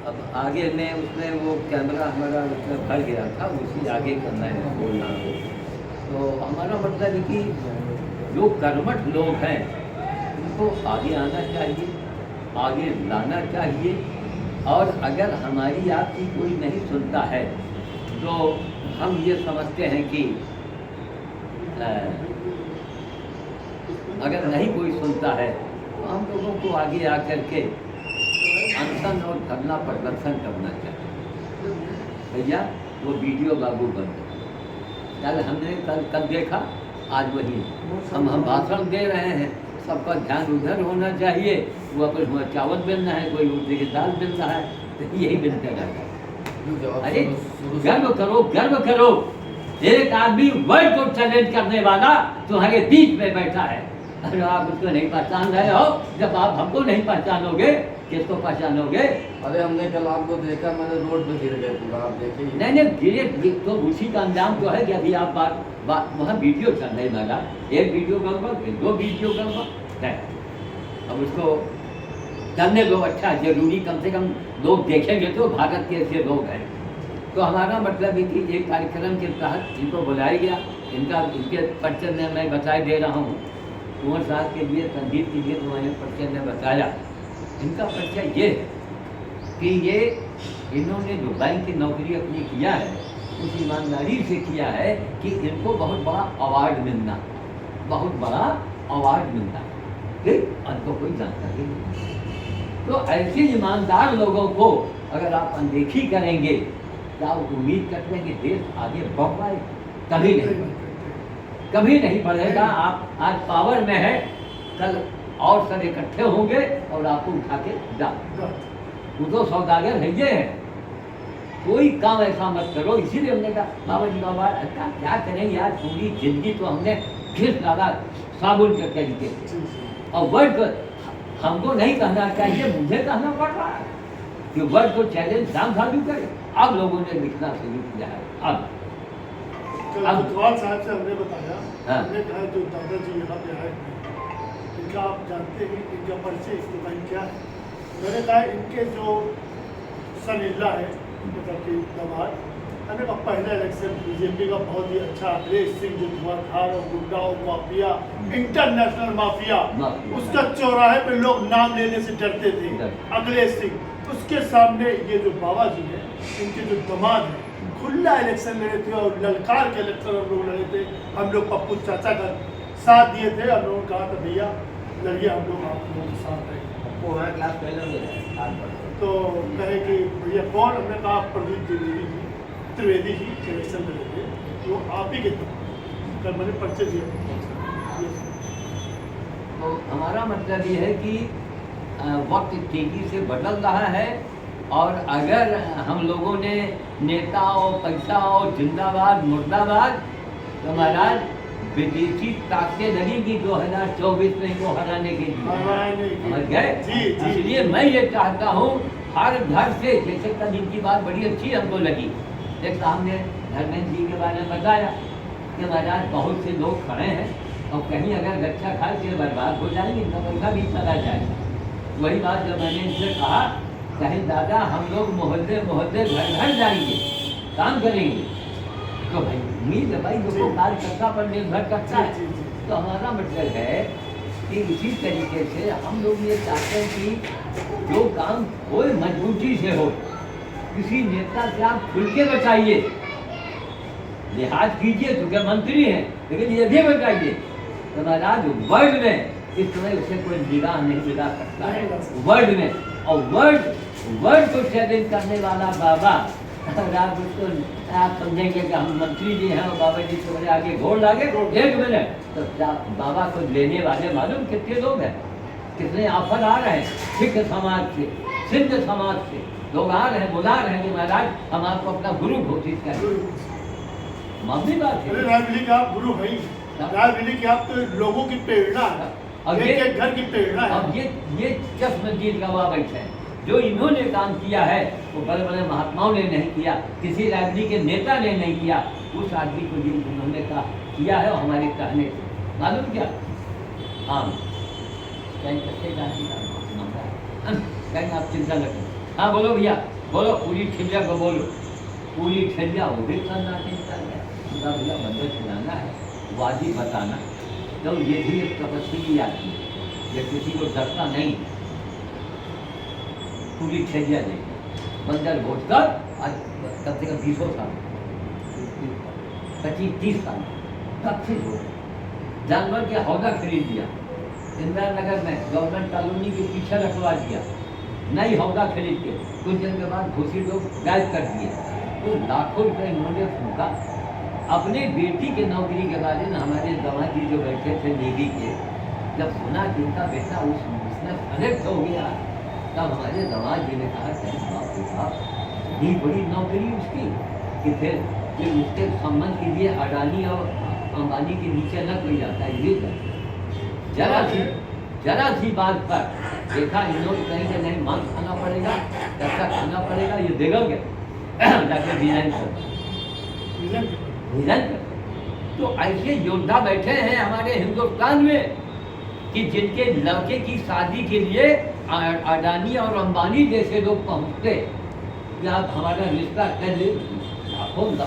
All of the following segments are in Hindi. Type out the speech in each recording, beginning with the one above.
अब आगे में उसमें वो कैमरा हमारा मतलब भर गया था, उसी आगे करना है बोलना हो। तो हमारा मतलब है कि जो कर्मठ लोग हैं उनको आगे आना चाहिए, आगे लाना चाहिए। और अगर हमारी आपकी कोई नहीं सुनता है तो हम ये समझते हैं कि अगर नहीं कोई सुनता है तो हम लोगों को आगे आकर के अनशन और धरना प्रदर्शन करना चाहिए। भैया वो वीडियो बाबू बंद कल हमने कल देखा, आज वही हम भाषण दे रहे हैं, सबका ध्यान उधर होना चाहिए। वो अपन चावल बेलना है, कोई उल्टे की दाल बेल रहा है, तो यही बेलते रहता है। अरे गर्व करो, गर्व करो, एक आदमी वर्ल्ड को चैलेंज करने वाला तुम्हारे बीच में बैठा है। अरे आप उसको नहीं पहचान रहे हो, जब आप हमको नहीं पहचानोगे किसको पहचानोगे? अरे हमने कल आपको देखा, मैंने रोड पे गिर गए पूरा, आप देखे ही नहीं गिरे तो उसी का अंजाम तो है कि अभी आप बात वहाँ वीडियो चल रही लगा, एक वीडियो गड़बड़, दो वीडियो गड़बड़ है। अब उसको करने दो, अच्छा जरूरी कम से कम लोग देखेंगे तो भारत के ऐसे लोग हैं। तो हमारा मतलब है कि एक कार्यक्रम के तहत इनको बुलाया गया, इनके परिचय में मैं बताए दे रहा हूँ। कुंवर साहब के लिए, संदीप के लिए तुम्हारे परिचय ने बताया। इनका परिचय ये है कि ये इन्होंने जो बैंक की नौकरी अपनी किया है उस ईमानदारी से किया है कि इनको बहुत बड़ा अवार्ड मिलना, बहुत बड़ा अवार्ड मिलना, ठीक उनको कोई जानकारी नहीं। तो ऐसे ईमानदार लोगों को अगर आप अनदेखी करेंगे तो आप उम्मीद करते हैं कि देश आगे बढ़ पाए? कभी नहीं, कभी नहीं बढ़ेगा। आप आज पावर में है, कल और सब इकट्ठे होंगे और आपको उठा के डाल, वो तो सौदागर है ये है। कोई काम ऐसा मत करो। इसीलिए हमने कहा बाबा जी बाबा क्या करें यार, पूरी जिंदगी तो हमने घिस डाला साबुन के तरीके से। और वर्ड हमको नहीं कहना चाहिए, मुझे कहना पड़ रहा है कि वर्ड को चैलेंज दाम चालू करे। अब लोगों ने लिखना शुरू किया है। अब कोतवाल साहब से हमने बताया, हाँ। हमने कहा जो दादाजी यहाँ पे आए हैं इनका आप जानते हैं, इनका परिचय इसके क्या है? मैंने कहा इनके जो सन इल्ला है, मतलब कि दमाद, मैंने कहा पहला इलेक्शन बीजेपी का बहुत ही अच्छा, अखिलेश सिंह जो धुआंधार और गुंडा और माफिया, इंटरनेशनल माफिया, उसका चौराहे पे लोग नाम लेने से डरते थे, अखिलेश सिंह। उसके सामने ये जो बाबा जी हैं, इनके जो दामाद हैं, खुला इलेक्शन लड़े थे और ललकार के इलेक्शन हम लोग लड़े थे। हम लोग पप्पू चाचा का साथ दिए थे। हम लोगों ने कहा था भैया लड़िए, हम लोग आप लोगों के साथ रहेंगे। वो हमारा क्लास पहले तो कहे कि भैया कौन? हमने कहा प्रदीप त्रिवेदी जी इलेक्शन लड़े थे, वो आप ही के थे। कल मैंने परिचय दिया। तो हमारा मतलब ये है कि वक्त तेजी से बदल रहा है, और अगर हम लोगों ने नेता और पैसा और जिंदाबाद मुर्दाबाद, तो महाराज विदेशी ताकतें लगेगी 2024 में को हराने के लिए, समझ गए? इसलिए मैं ये चाहता हूँ हर घर से, जैसे कल इनकी बात बड़ी अच्छी हमको लगी, एक साहब ने धर्मेंद्र जी के बारे में बताया कि महाराज बहुत से लोग खड़े हैं और कहीं अगर गच्छा खा के बर्बाद हो जाएंगे, इनका पैसा भी चला जाएगा। वही बात जब मैंने इनसे कहा, कहीं दादा हम लोग मोहल्ले मोहल्ले घर घर जाएंगे, काम करेंगे, तो भाई उम्मीद है भाई जो कार्यकर्ता पर निर्भर करता है। तो हमारा मतलब है कि इसी तरीके से हम लोग ये चाहते हैं कि जो काम हो मजबूती से हो, किसी नेता से आप खुल के बचाइए, लिहाज कीजिए तो क्या मंत्री हैं, लेकिन ये भी बताइए तो महाराज वर्ल्ड में इस समय उसे कोई निगाह नहीं दिला सकता है वर्ल्ड में। और वर्ल्ड को चैलेंज करने वाला बाबा, अगर आप उसको आप समझेंगे कि हम मंत्री जी हैं और बाबा जी से आगे घोड़ लागे एक मिनट, तो बाबा को लेने वाले मालूम कितने लोग हैं, कितने ऑफर आ रहे हैं सिख समाज से, सिंध समाज से लोग आ रहे हैं, बुला रहे हैं कि महाराज हम आपको अपना गुरु घोषित करें। मामूली बात है। राजमिली का आप गुरु है, राजमिली की आप तो लोगों की प्रेरणा है, अब एक घर की प्रेरणा है। अब ये चश्मदीद गवाह बैठे हैं, जो इन्होंने काम किया है वो बड़े बड़े महात्माओं ने नहीं किया, किसी राजनीति के नेता ने नहीं किया, उस आदमी को जिन्होंने किया है और हमारे कहने से मालूम क्या? हाँ कहीं आप चिंता न करें, हाँ बोलो भैया, बोलो पूरी ठिलिया को बोलो, पूरी ठिलिया वो भी सन्नाटे चल गया। पूरा भैया मंदिर खिलाना है, वाजिब बताना, तो ये भी एक तपस्वी आदमी है, ये किसी को डरता नहीं। पूरी ठेलिया देगी बंदर भोज कर, आज कम से कम 20 साल, 25-30 साल तब से हो जानवर के हौदा खरीद दिया इंदिरा नगर में, गवर्नमेंट कॉलोनी के पीछे रखवा दिया, नई हौदा खरीद के कुछ दिन के बाद घोषित लोग गायब कर दिए। तो लाखों रुपये इन्होंने फूका। अपने बेटी के नौकरी के बारे में हमारे दामाद जी जो बैठे थे नेवी के, जब सुना कि उनका बेटा उसमें सेलेक्ट हो गया, तब हमारे दामाद जी ने कहा कि बाप रे बाप, इतनी बड़ी नौकरी उसकी कि फिर उसके सम्मान के लिए अडानी और अंबानी के नीचे न कोई जाता है। ये जरा सी बात पर देखा इन्होंने कहीं कि नहीं मांस खाना पड़ेगा, कैसा खाना पड़ेगा, ये देगा क्या जाके डिजाइन कर। तो ऐसे योद्धा बैठे हैं हमारे हिंदुस्तान में कि जिनके लड़के की शादी के लिए अडानी और अंबानी जैसे लोग पहुंचते कि आप हमारा रिश्ता कर ले, कौन सा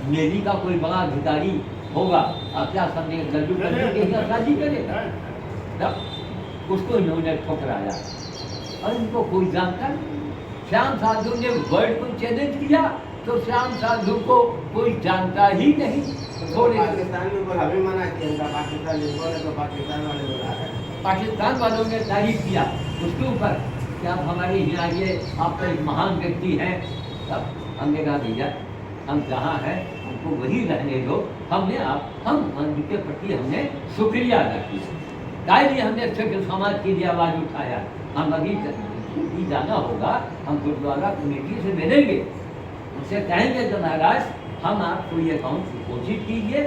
नेवी का कोई बड़ा अधिकारी होगा, आप क्या समझे लड्डू करने के लिए शादी करेगा, तब उसको इन्होंने ठुकराया। और इनको कोई जानता नहीं। श्याम साधु ने वर्ल्ड को चैलेंज किया तो श्याम साधु को कोई जानता ही नहीं। थोड़े पाकिस्तान में बोला, हमें मना किया, पाकिस्तान ने बोला तो पाकिस्तान वाले बोला है, पाकिस्तान वालों ने तारीफ किया उसके ऊपर कि आप हमारे यहाँ आइए, आप तो एक महान व्यक्ति हैं। तब हमने कहा भैया हम जहाँ हैं हमको वही रहने दो, हम उनके प्रति हमने शुक्रिया अदा किया, ताकि हमने सिख समाज के लिए आवाज़ उठाया। हम अभी जाना होगा, हम गुरुद्वारा कमेटी से मिलेंगे, उनसे कहेंगे कि महाराज हम आपको ये अकाउंट डिपॉजिट कीजिए,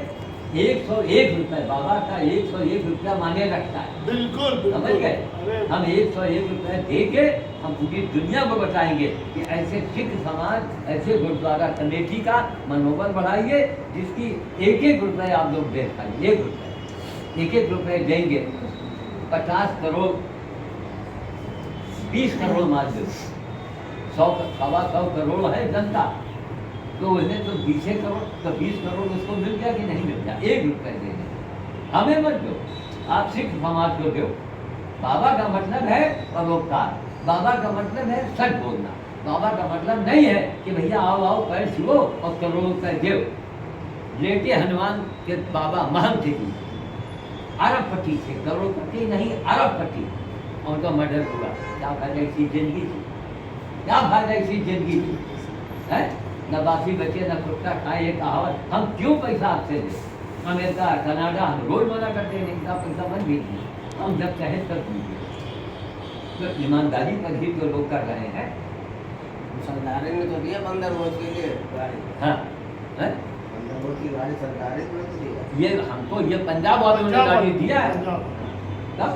101 रुपये, बाबा का 101 रुपया माने रखता है, बिल्कुल समझ गए। हम 101 रुपये दे के हम पूरी दुनिया को बताएंगे कि ऐसे सिख समाज, ऐसे गुरुद्वारा कमेटी का मनोबल बढ़ाइए, जिसकी 1-1 रुपये आप लोग दे पाएंगे, 1 रुपये, 1-1 रुपये देंगे, 50 करोड़ 20 करोड़ मान लो, 100-125 करोड़ है जनता, तो उन्हें तो 20 करोड़, तो 20 करोड़ उसको मिल गया कि नहीं मिल गया, 1 रुपये देंगे, हमें मत दो, आप सिख समाज को दो। बाबा का मतलब है परोपकार, बाबा का मतलब है सच बोलना, बाबा का मतलब नहीं है कि भैया आओ पैर छुओ और करोड़ों रुपये दो। लेटे हनुमान के बाबा महंत थे, अरबपति थे, करोड़पति नहीं अरबपति, उनका मर्डर हुआ। क्या फायदा इसी जिंदगी थी, क्या फायदा इसी जिंदगी थी, है न बासी बचे न कुत्ता खाए, ये कहावत हम क्यों पैसा आपसे दें। अमेरिका कनाडा हम रोज मना करते हैं, इतना पैसा बन भी नहीं, हम जब चाहे तब दीजिए। तो ईमानदारी पर ही जो लोग कर रहे हैं, सरकारें ने तो दिया बंदर वोट के लिए गाड़ी, हाँ है? बंदर वोट की गाड़ी सरकारें ने तो दिया। ये हमको ये पंजाब वालों ने गाड़ी दिया है, तब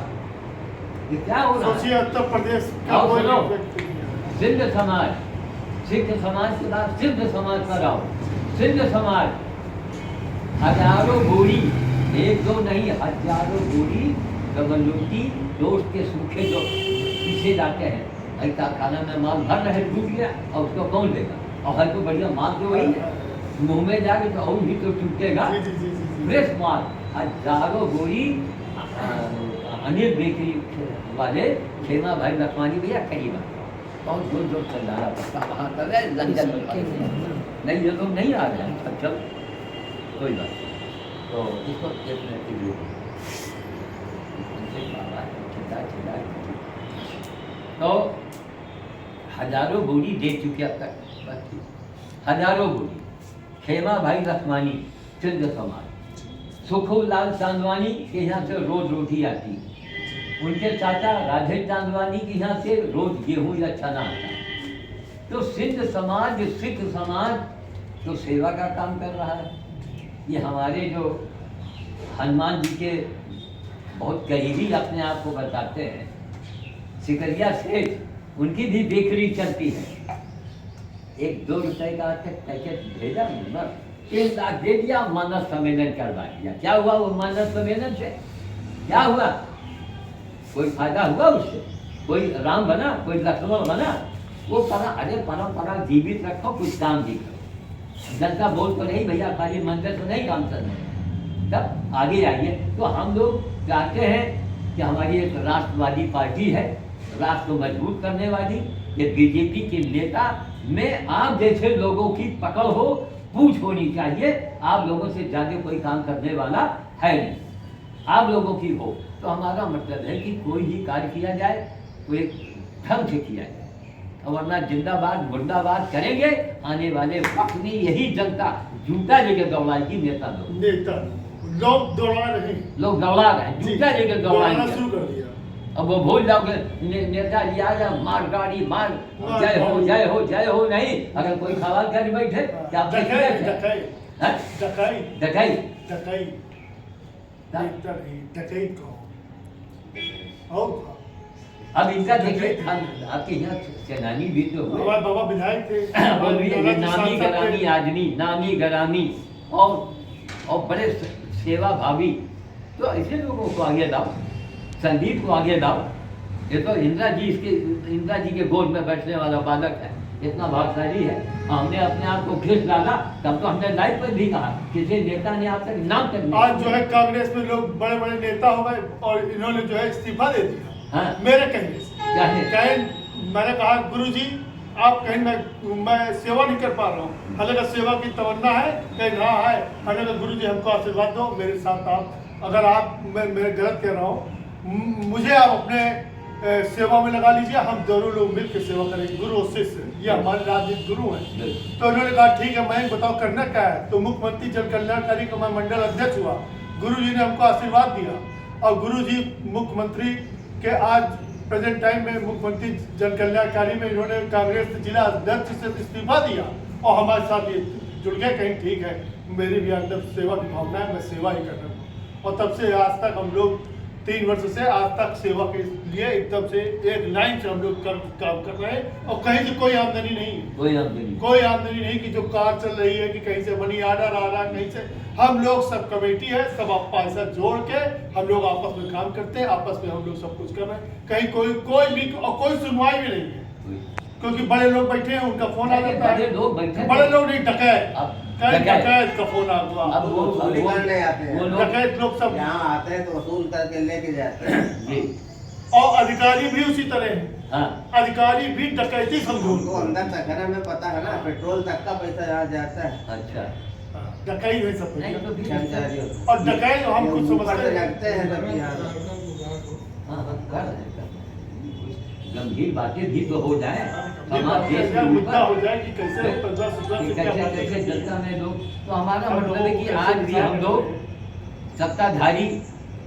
ये क्या हो रहा सोचिए है। उत्तर प्रदेश का आओ कोई सुनो, व्यक्ति नहीं है। सिंध समाज, सिख समाज के बाद सिंध समाज पर आओ। सिंध समाज हजारों गोरी, 1-2 नहीं, हजारों गोरी गबलूटी दोस्त के सूखे जो पीछे जाते हैं, ऐसा खाना में माल भर रहे, टूट गया और उसको कौन देगा, और है तो बढ़िया माल तो वही है, मुंह में जाके तो और भी तो टूटेगा, जी, जी, जी, जी, जी। फ्रेश माल। हजारों गोरी अनिल बेकरी वाले खेमा भाई लखवानी भैया करीबा बहुत जोर जोर चल रहा पड़ता वहाँ कर रहे लंदन में, नहीं ये लोग नहीं आ रहे हैं, अब चल कोई बात नहीं। तो इसको एक मिनट के लिए तो हजारों गोली दे चुके अब तक, हजारों गोली। खेमा भाई लखवानी सिंध समाज, सुखोलाल चांदवानी के यहाँ से रोज रोटी आती, उनके चाचा राधे चांदवानी के यहाँ से रोज गेहूं या चना आता। तो सिंध समाज, सिख समाज तो सेवा का काम कर रहा है। ये हमारे जो हनुमान जी के बहुत करीबी अपने आप को बताते हैं, सिकरिया सेठ, उनकी भी बेकरी चलती है। 1-2 रुपए का पैकेट भेजा, 3 लाख दे दिया, मानव सम्मेलन करवा दिया। क्या हुआ वो मानव सम्मेलन से, क्या हुआ, कोई फायदा हुआ उससे, कोई राम बना, कोई लक्ष्मण बना, वो परंपरा जीवित रखो, कुछ काम भी करो। जनता बोल तो नहीं भैया खाली मंदिर तो नहीं काम करना, तब आगे आइए। तो हम लोग चाहते हैं कि हमारी एक राष्ट्रवादी पार्टी है, राष्ट्र को मजबूत करने वाली। ये बीजेपी के नेता में आप जैसे लोगों की पकड़ हो, पूछ होनी चाहिए। आप लोगों से ज़्यादा कोई काम करने वाला है नहीं, आप लोगों की हो। तो हमारा मतलब है कि कोई भी कार्य किया जाए तो एक ढंग से किया जाए, और वरना जिंदाबाद मुर्दाबाद करेंगे आने वाले वक्त में यही जनता जूता लेकर दौड़ाएगी। नेता लोग दौड़ा रहे हैं, लोग दौड़ा रहे हैं, जूता लेकर दौड़ाना दौड़ाएंगे। शुरू कर दिया। अब वो भूल जाओगे नेता जी आ जा, मार गाड़ी मार, जय हो जय हो जय हो नहीं। अगर कोई सवाल कर बैठे क्या आप अब इनका देखिए, आपके यहाँ सेनानी भी तो हुए, बाबा विधायक थे, बोलिए नामी गरामी आदमी, नामी गरामी और बड़े सेवा भावी। तो ऐसे लोगों को आगे लाओ, संदीप को आगे लाओ। ये तो इंदिरा जी के गोद में बैठने वाला बालक है, इतना भागशाली है। हमने अपने आप को खींच डाला, तब तो हमने लाइव पर भी कहा, किसी नेता ने आप तक नाम तक आज जो है कांग्रेस में लोग बड़े बड़े नेता हो गए और इन्होंने जो है इस्तीफा दे दिया। हाँ। मेरे कहने से मैंने कहा गुरुजी आप कहीं मैं सेवा नहीं कर पा रहा हूँ, अगर सेवा की तमन्ना है कहीं ना है, मैंने कहा गुरुजी हमको आशीर्वाद दो, मेरे साथ आप, अगर आप मैं गलत कह रहा हूँ, मुझे आप अपने सेवा में लगा लीजिए, हम दोनों लोग मिलकर सेवा करेंगे। गुरु और शिष्य ये हमारे राजनीतिक गुरु हैं। तो उन्होंने कहा ठीक है, मैं बताओ करना क्या है। तो मुख्यमंत्री जन कल्याणकारी का मैं मंडल अध्यक्ष हुआ, गुरु जी ने हमको आशीर्वाद दिया, और गुरु जी मुख्यमंत्री के आज प्रेजेंट टाइम में मुख्यमंत्री जन कल्याणकारी में इन्होंने कांग्रेस जिला अध्यक्ष से इस्तीफा दिया और हमारे साथ ये जुड़ गए। कहीं ठीक है, मेरी भी अंदर सेवा की भावना है, मैं सेवा ही कर रहा हूँ। और तब से आज तक हम लोग 3 वर्ष से आज तक सेवा के लिए एकदम से एक लाइन से हम लोग काम कर रहे हैं, और कहीं से कोई आमदनी नहीं है, कोई आमदनी नहीं कि जो कार चल रही है कि कहीं से मनी ऑर्डर आ रहा है, कहीं से। हम लोग सब कमेटी है, सब आप पैसा जोड़ के हम लोग आपस में काम करते हैं, आपस में हम लोग सब कुछ कर रहे हैं। कहीं कोई भी और कोई सुनवाई भी नहीं है, क्योंकि बड़े लोग बैठे हैं, उनका फोन आ जाता है। बड़े लोग नहीं, डकैत का फोन आ गया। अब वो नहीं आते हैं, डकैत लोग सब यहाँ आते हैं तो वसूल करके लेके जाते हैं। और अधिकारी भी उसी तरह है। हाँ। अधिकारी भी डकैती समझो। उनको अंदर तक है ना, हमें पता है ना, पेट्रोल तक का पैसा यहाँ जाता है। अच्छा, डकैत है सब। तो और डकैत हम कुछ समझते लगते हैं सब यहाँ। गंभीर बातें भी तो हो जाए, समाज देश में मुद्दा हो जाए कि कैसे कैसे जनता में लोग। तो हमारा मतलब है कि आज भी हम लोग सत्ताधारी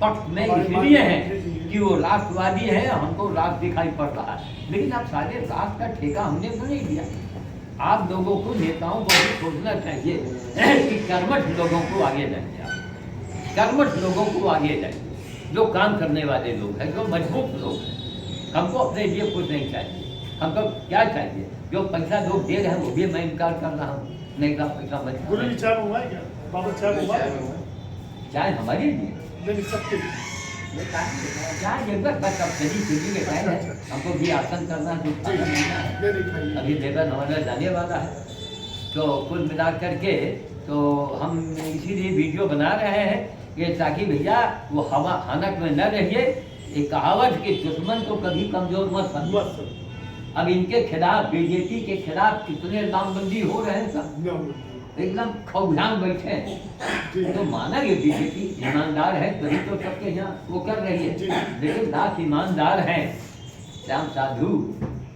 पक्ष में इसलिए हैं कि वो राष्ट्रवादी है, हमको राष्ट्र दिखाई पड़ रहा है, लेकिन अब सारे राष्ट्र का ठेका हमने तो नहीं दिया। आप लोगों को, नेताओं को भी सोचना चाहिए कि कर्मठ लोगों को आगे जाए, कर्मठ लोगों को आगे जाए, जो काम करने वाले लोग हैं, जो मजबूत लोग हैं। हमको अपने लिए कुछ नहीं चाहिए, हमको क्या चाहिए? जो पैसा लोग दे रहे हैं वो भी मैं इनकार कर रहा हूँ, नहीं का पैसा बचा। गुरु जी चाय मंगवाए क्या? बाबा चाय मंगवाए? चाय हमारे लिए नहीं, सबके चाय जरूरत बस अब चली के टाइम है, हमको भी आसन करना है। अभी लेबर हमारा जाने वाला है, तो कुल मिला करके तो हम इसीलिए वीडियो बना रहे हैं कि ताकि भैया वो हवा खानक में न रहिए। एक कहावत के दुश्मन को कभी कमजोर मत समझो। अब इनके खिलाफ, बीजेपी के खिलाफ कितने नामबंदी हो रहे हैं, सब एकदम खौफान बैठे हैं। तो माना ये बीजेपी ईमानदार है, तभी तो सबके यहाँ वो कर रही है, लेकिन लाख ईमानदार हैं। श्याम साधु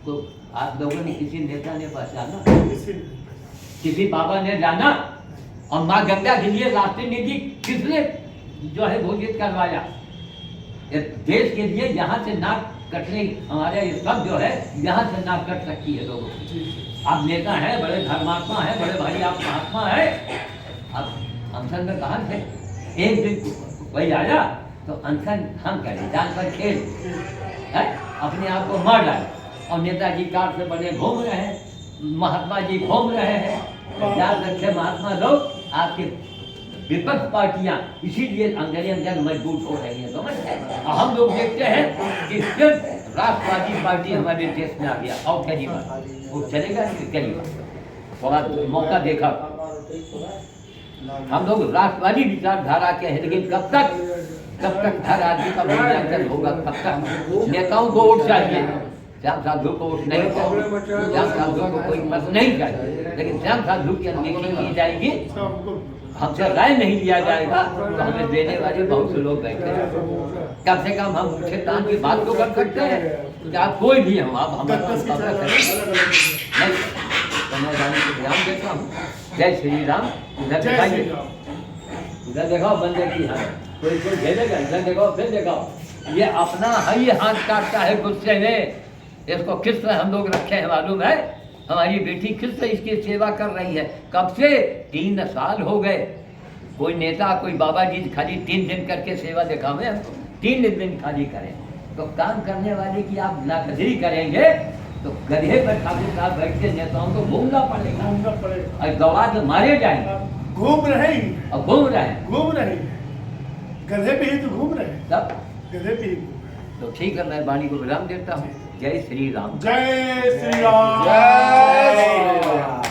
को आप लोगों ने किसी नेता ने पहचाना, किसी बाबा ने जाना? और माँ गंगा के लिए राष्ट्रीय निधि किसने जो है घोषित करवाया? देश के लिए यहाँ से नाक कटने, हमारे ये सब जो है यहाँ से नाक कट सकती है लोगों की। आप नेता हैं, बड़े धर्मात्मा हैं, बड़े भाई आप महात्मा हैं। अब अनशन में कहाँ थे? एक दिन कोई आया तो अनशन हम करें, जान पर खेल है, अपने आप को मार डाले। और नेताजी कार से बड़े घूम रहे हैं, महात्मा जी घूम रहे हैं। याद रखे महात्मा लोग, आपके विपक्ष पार्टियां इसीलिए अंदर अंदर मजबूत हो रही है, समझ। हम लोग देखते हैं कि सिर्फ राष्ट्रवादी पार्टी हमारे देश में आ गया, और क्या जी बात, वो चलेगा नहीं, क्या जी बात, थोड़ा मौका देखा। हम लोग राष्ट्रवादी विचारधारा के हैं, लेकिन कब तक हर आदमी का मूल्यांकन होगा, कब तक नेताओं को वोट चाहिए, श्याम साधु को वोट नहीं चाहिए, श्याम साधु को कोई मत नहीं चाहिए, लेकिन श्याम साधु की अनदेखी की जाएगी, हमसे राय नहीं लिया जाएगा, तो हमें देने वाले बहुत से लोग बैठे हैं। कम से कम हम क्षेत्रांत की बात तो कर सकते हैं, क्या कोई भी हम आप हमारा नहीं, समझदारी को ध्यान देता हूँ। जय श्री राम। इधर दिखाइए, इधर दिखाओ बंदे की हाथ, कोई घेरेगा, इधर दिखाओ, फिर दिखाओ, ये अपना ही हाथ काटता है गुस्से में, इसको किस तरह हम लोग रखे हैं मालूम है, हमारी बेटी किस तरह इसकी सेवा कर रही है, कब से 3 साल हो गए। कोई नेता कोई बाबा जी खाली 3 दिन करके सेवा दिखावे, 3 दिन खाली करें, तो काम करने वाले की आप नाकदरी करेंगे तो गधे पर ठाकुर साहब बैठ के नेताओं को घूमना पड़ेगा और गवा तो मारे जाएंगे। घूम रहे ही, और घूम रहे हैं, गधे पे ही तो घूम रहे हैं, तब गधे पे ही। तो ठीक है, मैं वाणी को विराम देता हूँ। जय श्री राम। जय श्री राम। जय श्री राम।